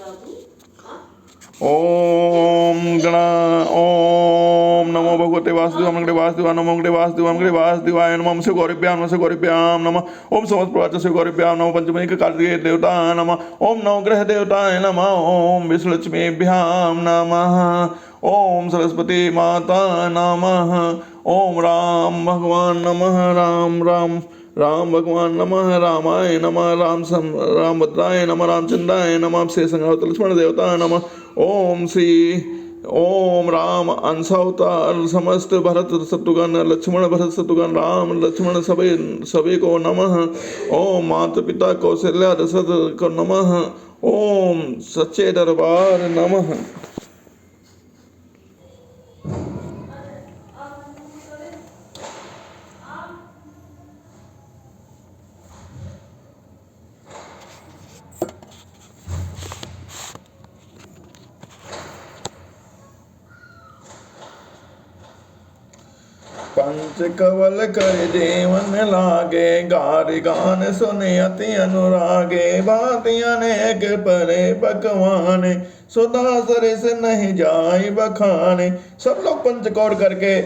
ओम नमो भगवते वासुदेवाय नमः से गौरभ्याम नमः ओम समस्त से गौरभ्याम नमः पंचमनिक कार्तिकेय देवता नमः ओम नवग्रह देवताय नमः ओम विष्णुलक्ष्मीभ्याम नमः ओम सरस्वती माता नमः ओम राम भगवान नमः राम भगवान नमः रामाय नमः रामभद्राय नमः रामचंद्राय नमः से संघात लक्ष्मण देवता नमः ओम राम अंशावतार समस्त भरत शत्रुघ्न लक्ष्मण भरत शत्रुघ्न राम लक्ष्मण सभी को नमः। ओम माता पिता कौशल्या दशरथ को नमः। ओम सच्चे दरबार नमः। पंच कवल कर देवन लागे गारि गान सुने अति अनुरागे भांति अनेक परे पकवाने सुधा सरिस नहीं जाई बखाने। सब लोग पंचकौड़ करके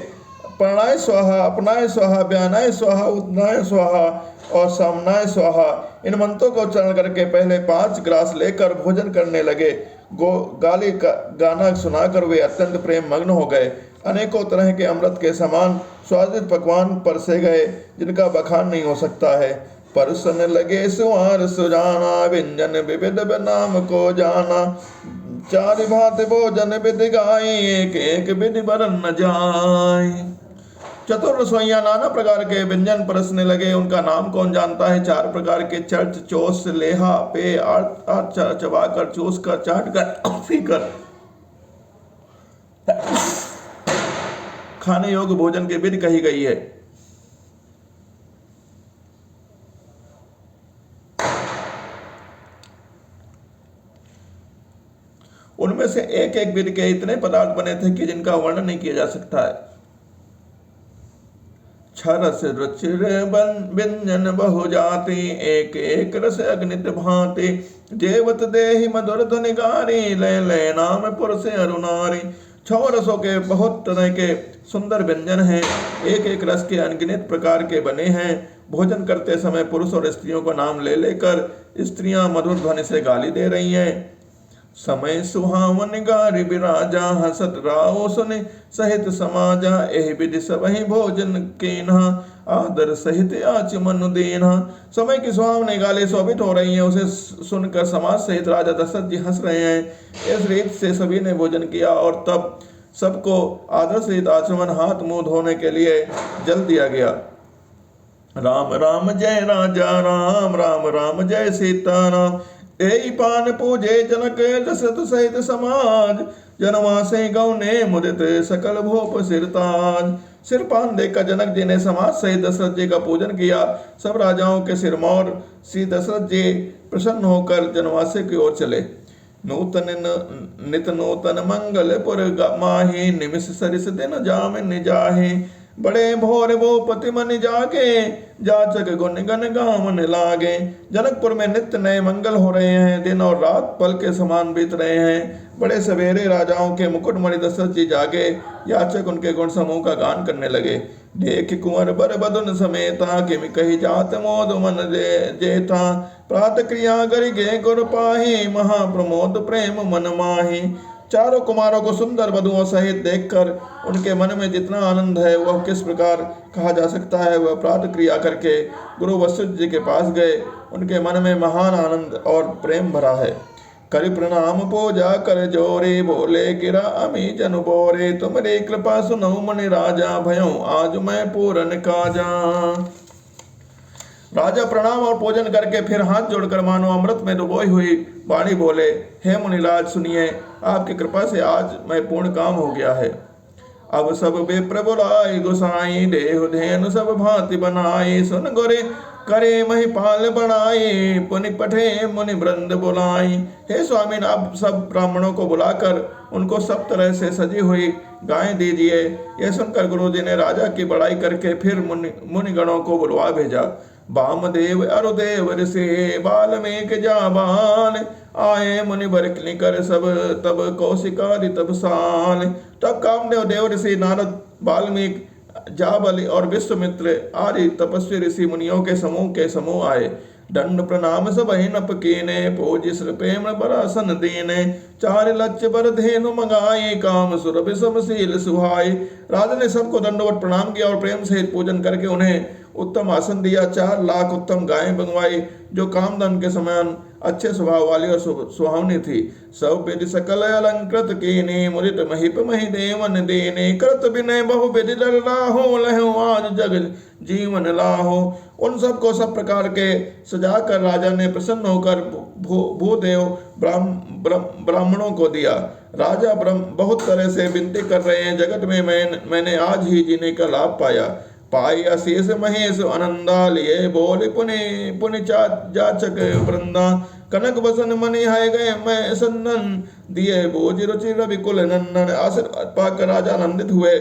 प्रणाय स्वाहा अपनाय स्वाहा ब्यानाय स्वाहा उतनाय स्वाहा और सामनाय स्वाहा इन मंत्रों को उच्चारण करके पहले 5 ग्रास लेकर भोजन करने लगे। गाली का गाना सुनाकर वे अत्यंत प्रेम मग्न हो गए। अनेकों तरह के अमृत के समान स्वादिष्ट पकवान परसे गए जिनका बखान नहीं हो सकता है। परसन लगे सुवार सुजाना व्यंजन विविध नाम को जाना। 4 भांति भोजन विधि गाई एक एक विधि बरन न जाए। चतुर रसोइया नाना प्रकार के व्यंजन परसने लगे। उनका नाम कौन जानता है। 4 प्रकार के चर्च चोस लेहा पे चबाकर चूस कर चाट कर पीकर खाने योग्य भोजन की विधि कही गई है। उनमें से एक एक विधि के इतने पदार्थ बने थे कि जिनका वर्णन नहीं किया जा सकता है। छरस रुचिर व्यंजन बहु जाति एक एक रस अग्नित भांति। जेवत देहि मधुर ध्वनि गारी ले ले नाम पुरुष अरुणारी। 6 रसों के बहुत तरह के सुंदर व्यंजन हैं। एक एक रस के अनगिनत प्रकार के बने हैं। भोजन करते समय पुरुष और स्त्रियों को नाम ले लेकर स्त्रियां मधुर ध्वनि से गाली दे रही हैं। समय सुहावन गारि बिराजा हसत राओ सुने सहित समाजा। एहि विधि सबहि भोजन केना आदर सहित आच मनु देना। समय की सुहावनी गाली शोभित हो रही हैं। उसे सुनकर समाज सहित राजा दशरथ जी हंस रहे हैं। इस रीत से सभी ने भोजन किया और तब सबको आदर सहित आचमन हाथ मुंह धोने के लिए जल दिया गया। राम राम जय राजा राम राम राम जय सीताराम। एई पान पूजे जनक दशरथ सहित समाज। जनवासे गौने मुदित सकल भूप सिरताज। सिरपान देकर जनक जी ने समाज सहित दशरथ जी का पूजन किया। सब राजाओं के सिरमौर श्री दशरथ जी प्रसन्न होकर जनवासे की ओर चले। नूतन नित नूतन मंगलपुर माही निमिष सरिस दिन जामिन जाहे। बड़े भोर वो पति मन जागे जाचक गुण गन गावन लागे। जनकपुर में नित्य नए मंगल हो रहे हैं। दिन और रात पल के समान बीत रहे हैं। बड़े सवेरे राजाओं के मुकुटमणि दशरथ जी जागे। याचक उनके गुण समूह का गान करने लगे। देख कुंवर बर बदन समेता किम कही जात मोद मन जेता। प्रात क्रिया गरि गे गुर पाही महाप्रमोद प्रेम मन माही। 4 कुमारों को सुंदर वधुओं सहित देखकर उनके मन में जितना आनंद है वह किस प्रकार कहा जा सकता है। वह प्रातः क्रिया करके गुरु वशिष्ठ जी के पास गए। उनके मन में महान आनंद और प्रेम भरा है। करि प्रणाम पूजा कर जोरे बोले गिरा अमी जनु बोरे। तुमरी कृपा सुनौ मुनि राजा भयौ आज मैं पूरन काजा। राजा प्रणाम और पूजन करके फिर हाथ जोड़कर मानो अमृत में डुबोई हुई वाणी बोले। हे मुनिराज सुनिए, आपकी कृपा से आज मैं पूर्ण काम हो गया है। अब सब विप्र बुलाए गोसाई देहु धेनु सब भांति बनाए। सुन गोरे करे महिपाल बढ़ाए पुनि पठे मुनि वृंद बुलाई। हे स्वामी, आप सब ब्राह्मणों को बुलाकर उनको सब तरह से सजी हुई गायें दीजिए। यह सुनकर गुरु जी ने राजा की बड़ाई करके फिर मुनिगणों को बुलवा भेजा। वामदेव अरुदेव ऋषि वाल्मीकि जाबाल, आए मुनि बर कर सब तब कौशिकादि तब साल। तब कामदेव देव ऋषि नारद वाल्मीकि जाबलि और विश्वामित्र आदि तपस्वी ऋषि मुनियों के समूह आए। दंड प्रणाम सब नप कीने, पूज श्र प्रेम बरासन दीने। चार लक्ष्य बर धेनु मंगाई, काम सुर विषमशील सुहाई। राजा ने सबको दंडवत प्रणाम किया और प्रेम सहित पूजन करके उन्हें उत्तम आसन दिया। 4 लाख उत्तम गायें मंगवाई जो कामधन के समान अच्छे स्वभाव वाली और सुहावनी थी। सब विधि सकल अलंकृत कीने, मुदित महिप महि देवन देने। कृत विनय बहु विधि लाहो, लहु आज जग जीवन लाहो। उन सबको सब प्रकार के सजाकर राजा ने प्रसन्न होकर भूदेव ब्राह्मणों को दिया। राजा बहुत तरह से विनती कर रहे हैं, जगत में मैंने आज ही जीने का लाभ पाया। पाई अशेष महेश आनंदा, लिए बोले पुनि जाचक वृंदा। कनक बसन मणि हाय गए मैं संदन, दिए भोज रुचि रवि कुल नंदन। आशीर्वाद पाकर राजा आनंदित हुए,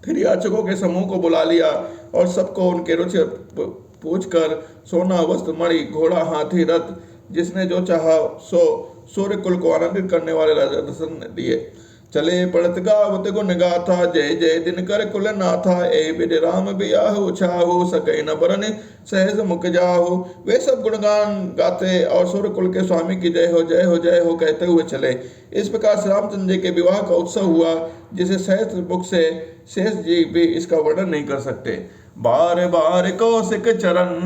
फिर याचकों के समूह को बुला लिया और सबको उनके रुचि पूछ कर सोना वस्त्र मणि घोड़ा हाथी रथ जिसने जो चाहा सो सूर्य कुल को आनंदित करने वाले राजा दशरथ ने दिए। चले पढ़त गावत गुण गाथा, जय जय दिन कर कुल नाथा। ए बिड राम बियाहु छाहु, सकै न बरन सहज मुख जाहु। वे सब गुणगान गाते और सूर्य कुल के स्वामी की जय हो जय हो जय हो कहते हुए चले। इस प्रकार श्री रामचंद्र जी के विवाह का उत्सव हुआ, जिसे सहज मुख से शेष जी भी इसका वर्णन नहीं कर सकते। बार बार कौशिक चरण,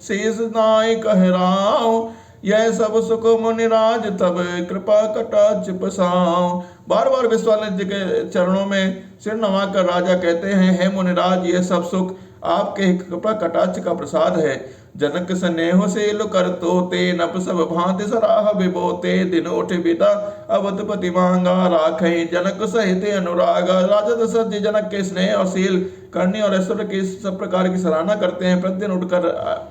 शीस नाय कहराओ। यह सब सुख मुनिराज तब कृपा कटाक्ष पसाओ। बार बार विश्वामित्र जी के चरणों में सिर नवाकर राजा कहते हैं, हे मुनिराज, यह सब सुख आपके कृपा कटाक्ष का प्रसाद है। जनक स्नेह शील कर तोते, नप सब भांति सराह विबोते। दिन उठ विदा अवधपति मांगा, राखे जनक सहित अनुरागा। राजा दशरथ जी जनक के स्नेह और शील करनी और ऐश्वर्य की सब प्रकार की सराहना करते हैं। प्रतिदिन उठकर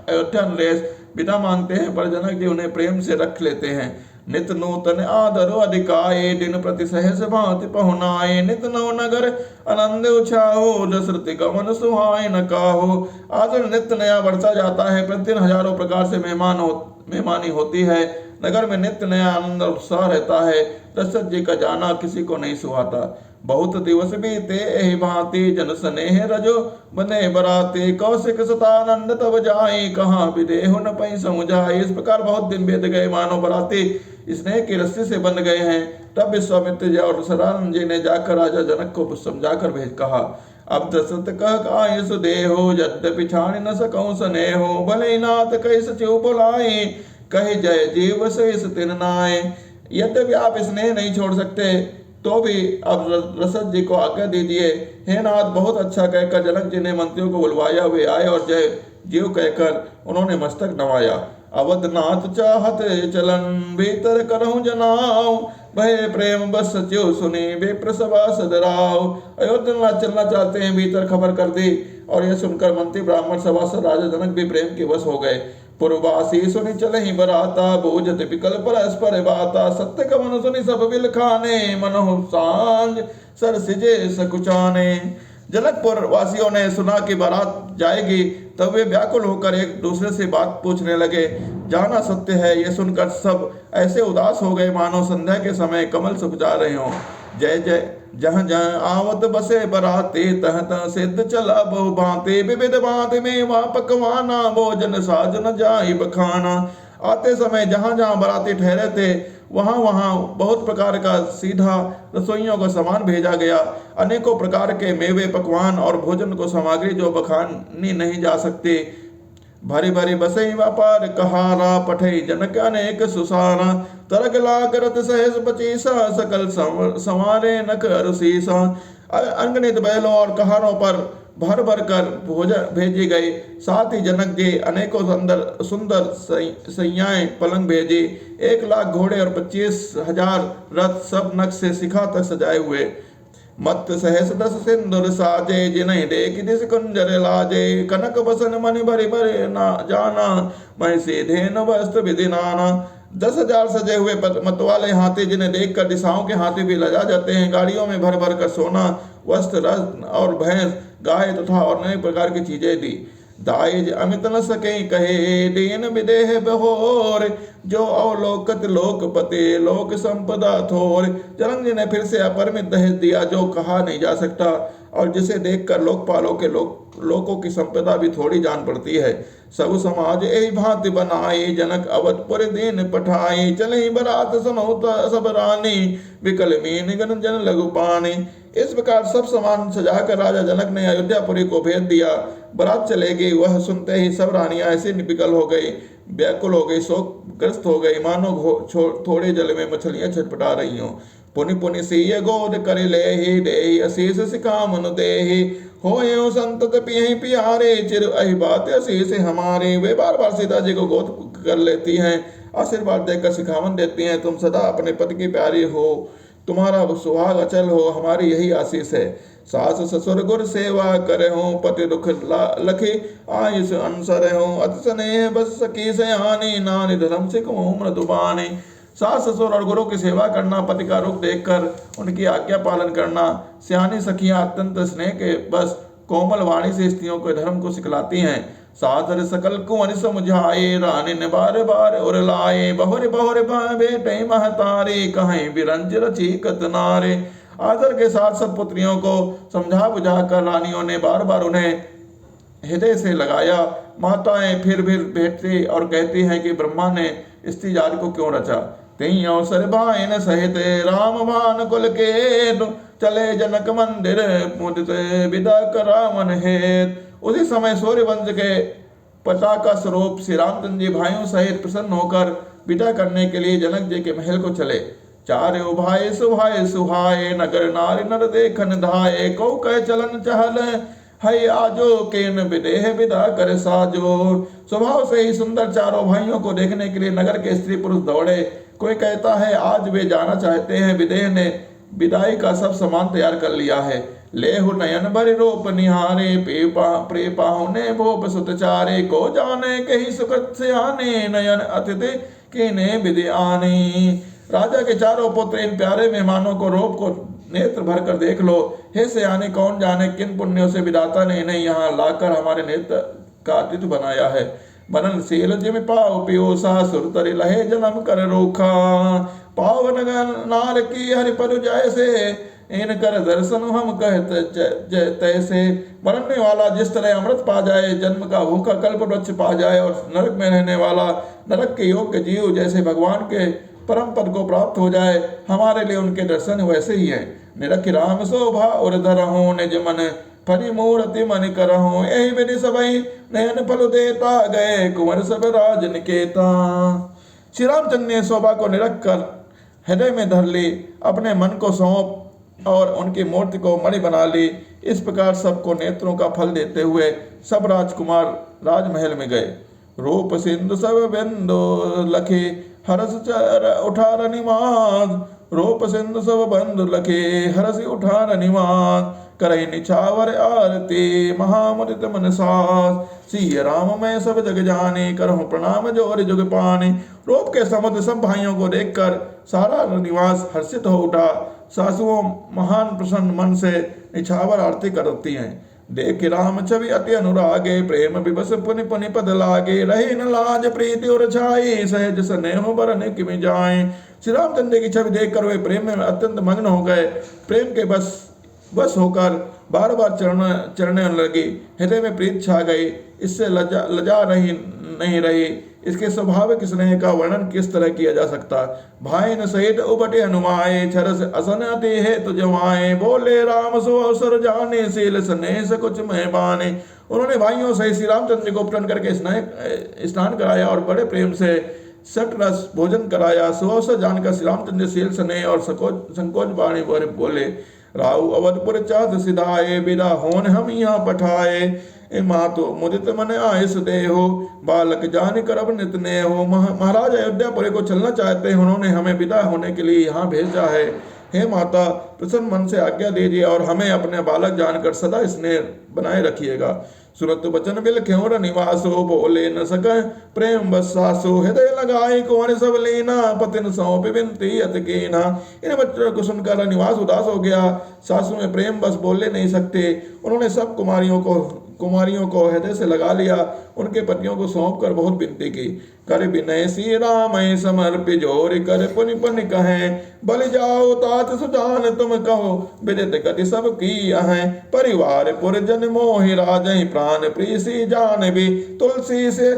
अयोध्या नरेश विदा मांगते हैं, पर जनक जी उन्हें प्रेम से रख लेते हैं। नित नूतन आदर अधिकाए, दिन प्रति सहस भांति पहुनाए। नित नव नगर आनंद उछाहो, दशरथ गमन सुहाय न काहो। आदर नित्य नया बढ़ता जाता है, प्रतिदिन हजारों प्रकार से मेहमानी होती है। नगर में नित्य नया आनंद और उत्साह रहता है। दशरथ जी का जाना किसी को नहीं सुहाता। बहुत दिवस बीते एहि भांति, जन स्नेह रजो बने बराते। कौशिक सतानंद तब जाए, कहाँ विदेह न पै समुझाए। इस प्रकार बहुत दिन बीत गए, मानो बराती स्नेह की रस्सी से बंध गए हैं। तब विश्वामित्र जी और सदानंद जी ने जाकर राजा जनक को समझाकर भेज कहा, अब दशरथ कह आय सुदेहो, यद्यपि छाड़ न सकऊं स्नेहो। भले नाथ कहि सचिव बुलाए, कहे जय जीव शेष तिन नाय। यद्यपि आप स्नेह नहीं छोड़ सकते तो भी अब दशरथ जी को आज्ञा दीजिए। हे नाथ, बहुत अच्छा कहकर जनक जी ने मंत्रियों को बुलवाया। वे आए और जय जीव कहकर उन्होंने मस्तक नवाया। अवधनाथ चाहत चलन, भीतर करहूं जनाओ। भय प्रेम बस सचिव सुने, विप्र सभा सदराओ। अयोध्या चलना चाहते हैं, भीतर खबर कर दी। और यह सुनकर मंत्री ब्राह्मण सभासद राजा जनक भी प्रेम के वश हो गए। पूर्वासी सुनि चले ही बराता, बोझत विकल परस्पर बाता। सत्य कमन सुनि सब बिल खाने, मनोह सांझ सर सिजे सकुचाने। जनकपुर वासियों ने सुना कि बारात जाएगी, तब वे व्याकुल होकर एक दूसरे से बात पूछने लगे। जाना सत्य है, यह सुनकर सब ऐसे उदास हो गए मानो संध्या के समय कमल सुख जा रहे हों। जय जय जहाँ जहाँ आवत बसे बराते, तह तह सिद्ध चला बहु भांति। विविध भांति में वहाँ पकवाना, भोजन साज न जाई बखाना। आते समय जहाँ जहाँ बराती ठहरे थे, वहाँ वहाँ बहुत प्रकार का सीधा रसोइयों का सामान भेजा गया। अनेकों प्रकार के मेवे पकवान और भोजन को सामग्री जो बखानी नहीं जा सकती। भरी भरी बसई व्यापार कहारा, पठई जनक अनेक सुसारा। तरक लाग रत सहस पचीसा, सकल संवारे नख अरुसीसा। अनगिनत बैलों और कहारों पर भर भर कर भोजन भेजी गई। साथ ही जनक जी अनेकों सुंदर सैयाएं पलंग भेजी। 1 लाख घोड़े और 25,000 रथ, सब नक्श से शिखा तक सजाए हुए। मत सहस दस सिंदूर साजे, जिन्हें देख दिस कुंजर लाजे। कनक बसन मन भरी भरे ना जाना, मैं सीधे न वस्त्र विधि नाना। 10,000 सजे हुए मतवाले हाथी, जिन्हें देखकर दिशाओं के हाथी भी लजा जाते हैं। गाड़ियों में भर भर कर सोना, वस्त्र, रत्न और भैंस, गाय तथा और अनेक प्रकार की चीजें दी। दाइज अमित न सके कहे दीन विदेह बहोर, जो अवलोकत लोकपति लोक संपदा थोर। जनक जी ने फिर से अपरिमित दहेज दिया जो कहा नहीं जा सकता, और जिसे देखकर लोकपालों के लोकों की संपदा भी थोड़ी जान पड़ती है। सब समाज यही भांति बनाए, जनक अवधपुर दीन पठाए। चले बरात समौता सब रानी, विकल मीन गन जन लघु पानी। इस प्रकार सब सामान सजाकर राजा जनक ने अयोध्यापुरी को भेज दिया। बरात चले गई, वह सुनते ही सब रानियां ऐसी विकल हो गई, व्याकुल हो गई, शोकग्रस्त हो गई, मानो थोड़े जल में मछलियां छटपटा रही हों। पुनि पुनि सिय गोद कर ले ही दे, अशीष सिकामन दे ही, हो संतत पियहि पियारे, चिर अहि बात अशीष हमारे। वे बार बार सीता जी को गोद कर लेती हैं, आशीर्वाद देकर सिखावन देती हैं, तुम सदा अपने पति की प्यारी हो, तुम्हारा सुहाग अचल हो, हमारी यही आशीष है। सास ससुर गुर सेवा करे हो, पति दुख लखी आयुष अनसर हो, अति स्नेह बस सखी से आनी, नानी धर्म सिख मृदुबानी। सास ससुर और गुरु की सेवा करना, पति का रुख देखकर उनकी आज्ञा पालन करना। सियानी सखियां अत्यंत स्नेह के बस कोमल वाणी से स्त्रियों के धर्म को सिखलाती हैं। सादर सकल कुंवर समझाए, रानी ने बार बार उर लाए, बहुर बहुर बेटे महतारे, कहीं बिरंज रची कत नारे। आदर के साथ सब पुत्रियों को समझा बुझा कर रानियों ने बार बार उन्हें हृदय से लगाया। माताएं फिर बैठती और कहती हैं कि ब्रह्मा ने स्त्री जाति को क्यों रचा। तीन अवसर भाइन सहित राम मान कुल के, चले जनक मंदिर मुदित विदा करावन हेत। उसी समय सूर्य वंश के पताका स्वरूप श्री रामचंद्र जी भाइयों सहित प्रसन्न होकर विदा करने के लिए जनक जी के महल को चले। चारे भाई सुहाय सुहाय, नगर नारी नर देखन धाये, को कह चलन चहल है आजो, केन विदेह विदा कर साजो। स्वभाव से ही सुंदर चारों भाइयों को देखने के लिए नगर के स्त्री पुरुष दौड़े। कोई कहता है आज वे जाना चाहते हैं, विदेह ने विदाई का सब सामान तैयार कर लिया है। लेहु नयन भरि रूप निहारे, प्रे पाहुने भोप सुत चारे, को जाने कही सुकृत से आने, नयन अतिथि कीने विधि आने। राजा के चारों पुत्र इन प्यारे मेहमानों को रूप को नेत्र भर कर देख लो। हे सयानी, कौन जाने किन पुण्यों से विधाता ने इन्हें यहाँ लाकर हमारे नेत्र का अतिथि बनाया है। बनन शील जिम पाव पियोसा, सुर तरि लहे जन्म कर रोखा, पावन नार की हरि पर जैसे, इन कर दर्शन हम कहते तैसे। मरने वाला जिस तरह अमृत पा जाए, जन्म का भूखा कल्प वृक्ष पा जाए, और नरक में रहने वाला नरक के योग्य जीव जैसे भगवान के परम पद को प्राप्त हो जाए, हमारे लिए उनके दर्शन वैसे ही है। निरख राम शोभा और धरहूं, निज मन फरी मूर्ति मन करहूं, यही विधि सबई नयन फल देता, गए कुंवर सब राज निकेता। श्री रामचंद्र ने शोभा को निरख कर हृदय में धर ली, अपने मन को सौंप और उनकी मूर्ति को मणि बना ली। इस प्रकार सबको नेत्रों का फल देते हुए सब राजकुमार राजमहल में गए। रूप सिंधु सब बिंदु लखे, हरस उठार निवास, रूप सिंधु सब बंधु लखे, हरस उठार निवास, करई निछावर आरती, महामुदित मन सास, सिय राम मैं सब जग जाने, करहूं प्रणाम जोर जुग पाने। रूप के समुद्र सब भाइयों को देखकर सारा निवास हर्षित हो उठा। सासुओं महान प्रसन्न मन से निछावर आरती करती हैं। देख राम छवि अति अनुरागे, प्रेम विवश पुनि पुनि पद लागे, रहे न लाज प्रीति और छाई, सहज स्नेह बरन किमि जाए। श्री रामचंद्र की छवि देखकर वे प्रेम में अत्यंत मग्न हो गए। प्रेम के बस होकर बार बार चढ़ने लगी। हृदय में प्रीत छा गई, इससे लजा नहीं रही। इसके स्वाभाविक स्नेह का वर्णन किस तरह किया जा सकता। भाई न सहित उबटे हनुमाए, छरस असन अति है तुझ जमाए, बोले राम सो अवसर जाने, शील स्नेह से कुछ मेहबाने। उन्होंने भाइयों सहित श्री रामचंद्र को उपटन करके स्नान कराया और बड़े प्रेम से सट रस भोजन कराया। सुअवसर जानकर श्री रामचंद्र शील स्नेह और संकोच बाणी बोले, राहु अवधपुर चात सिधाए, विदा होन हम यहाँ पठाए, मातो मुदित मन आयस दे हो, बालक जान कर अब नित ने हो। महाराज अयोध्यापुरी को चलना चाहते हैं, उन्होंने हमें विदा होने के लिए यहाँ भेजा है। हे माता, प्रसन्न मन से आज्ञा दीजिए और हमें अपने बालक जानकर सदा स्नेह बनाए रखिएगा। सुरत बचन बिल क्यों निवासो, बोले न सके प्रेम बसासो, हृदय लगाए कुंवर सब लेना, पतिन सौंप विनती अत कीना। इन बच्चों को सुनकर निवास उदास हो गया। सासू में प्रेम बस बोले नहीं सकते। उन्होंने सब कुमारियों को कुमारियों को हृदय से लगा लिया, उनके पतियों को सौंप कर बहुत विनती की। कर विनय सी राम समर्पि जोर कर पुनि पुनि कहें, बलि जाओ तात सुजान तुम कहो, विदित गति सब की है। परिवार पुरजन मोहि राजहि, प्राण प्रिय सी जान भी, तुलसी से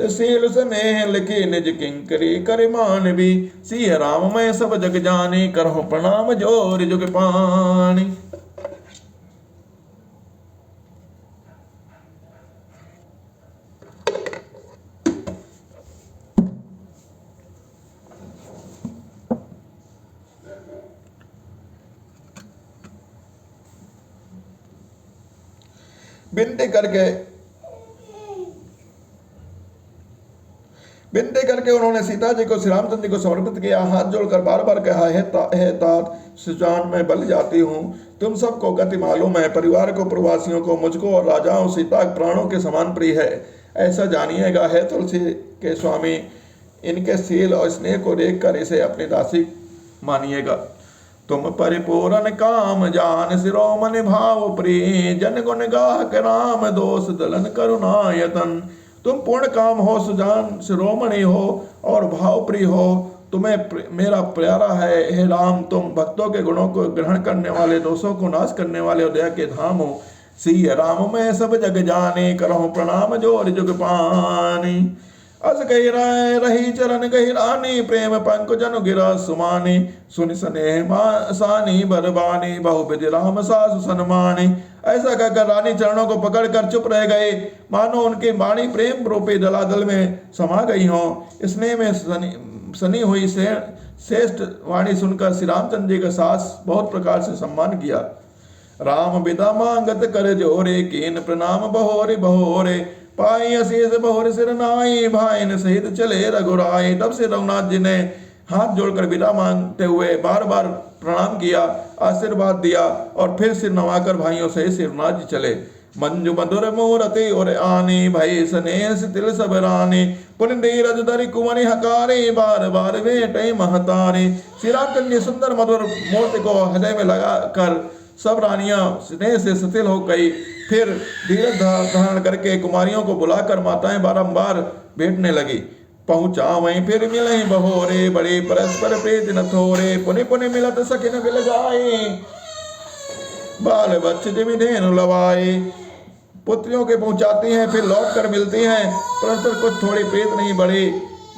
सील स्नेह लिखी निज किंकरी कर मान भी। सिय राम मैं सब जग जानी, करहु प्रणाम जोर जुग पानी। विनती करके उन्होंने सीता जी को श्री रामचंद्र जी को समर्पित किया। हाथ जोड़कर बार बार कहा, हे तात सुजान मैं बल जाती हूँ, तुम सबको गति मालूम है, परिवार को प्रवासियों को मुझको और राजाओं सीता प्राणों के समान प्रिय है, ऐसा जानिएगा। है तुलसी के स्वामी, इनके शील और स्नेह को देखकर इसे अपनी दासी मानिएगा। तुम परिपूर्ण काम जान, शिरोमणि भाव प्रिय, जन गुण गाहक राम दोष दलन करुणायतन। तुम पूर्ण काम हो, सुजान शिरोमणि हो और भाव प्रिय हो, तुम्हें मेरा प्यारा है। हे राम, तुम भक्तों के गुणों को ग्रहण करने वाले, दोषों को नाश करने वाले और दया के धाम हो। सिय राम मैं सब जग जाने, करहु प्रणाम जोर जुग पानी। अस कही रही चरण कही रानी, प्रेम पंकजन गिरा सुमानी। सुन स्नेह सानी बरबानी, बहुविधि राम सासु सन्मानी। ऐसा कहकर रानी चरणों को पकड़कर चुप रह गए, मानो उनकी वाणी प्रेम रूपी दलादल में समा गई हो। स्नेह में सनी हुई श्रेष्ठ वाणी सुनकर श्री रामचंद्र जी का सास बहुत प्रकार से सम्मान किया। राम विदा मांगत कर जोरे, कीन प्रणाम बहोरे बहोरे। पाई अशीष बहुर सिर नाई, भाईन सहित चले रघुराई। तब से रघुनाथ जी ने हाथ जोड़कर विदा मांगते हुए बार बार प्रणाम किया, आशीर्वाद दिया और फिर सिर नवाकर भाइयों सहित सिरनाथ जी चले। मंजु मधुर मूरति और आनी, भई स्नेह तिल सब रानी। पुन धीरज धरि कुंवरि हकारी, बार बार भेटे महतारी। श्री रामचंद्र जी सुंदर मधुर मूर्ति को हृदय में लगा कर सब रानियां स्नेह से शिथिल हो गई। फिर धीरज धारण करके कुमारियों को बुलाकर माताएं बारंबार भेंटने लगी। पहुंचा वहीं फिर मिले बहोरे, बड़े परस्पर प्रीति न थोरे। पुनि पुनि मिलत सखिन बिल जाए, बाल बच्चे जिमि धेनु लवाए। पुत्रियों के पहुंचाती हैं, फिर लौट कर मिलती हैं, परस्पर कुछ थोड़ी प्रीत नहीं बढ़ी,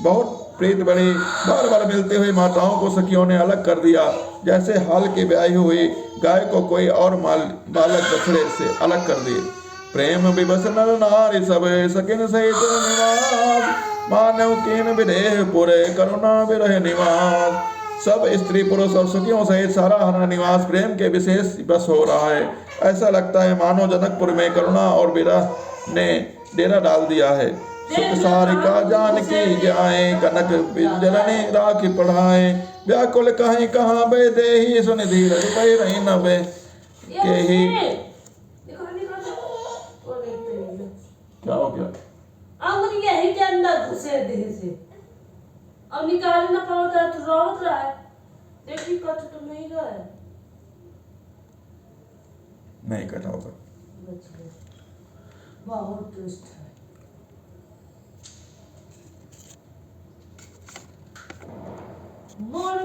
बहुत प्रीत बढ़ी। बार बार मिलते हुए माताओं को सखियों ने अलग कर दिया, जैसे हाल की ब्याही हुई गाय को कोई और बालक बछड़े से अलग कर दिए। प्रेम विवश नर नारी सब, सकिन सहित निवास। मानव कीन विदेह पुरे, करुणा विरह निवास। सब स्त्री पुरुष और सखियों सहित सारा हमारा निवास प्रेम के विशेष बस हो रहा है। ऐसा लगता है मानो जनकपुर में करुणा और विरह ने डेरा डाल दिया है। सुख सारिका जानकी जाए, कनक बिंजरने राखी पढ़ाए। व्याकुल कहीं कहाँ बे देही, सुन धीरज पै रही न बे के ही। क्या हो गया? अब यही के अंदर घुसे देह से, अब निकाल ना पाता तो रोत रहा है। देखी कट तो नहीं रहा है, नहीं कटा होगा। बहुत टेस्ट है। मोर